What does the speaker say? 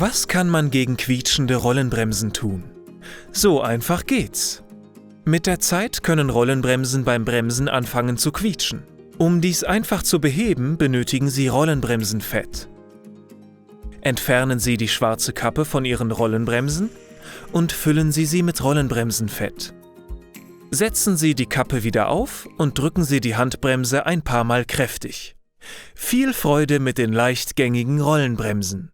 Was kann man gegen quietschende Rollenbremsen tun? So einfach geht's. Mit der Zeit können Rollenbremsen beim Bremsen anfangen zu quietschen. Um dies einfach zu beheben, benötigen Sie Rollenbremsenfett. Entfernen Sie die schwarze Kappe von Ihren Rollenbremsen und füllen Sie sie mit Rollenbremsenfett. Setzen Sie die Kappe wieder auf und drücken Sie die Handbremse ein paar Mal kräftig. Viel Freude mit den leichtgängigen Rollenbremsen!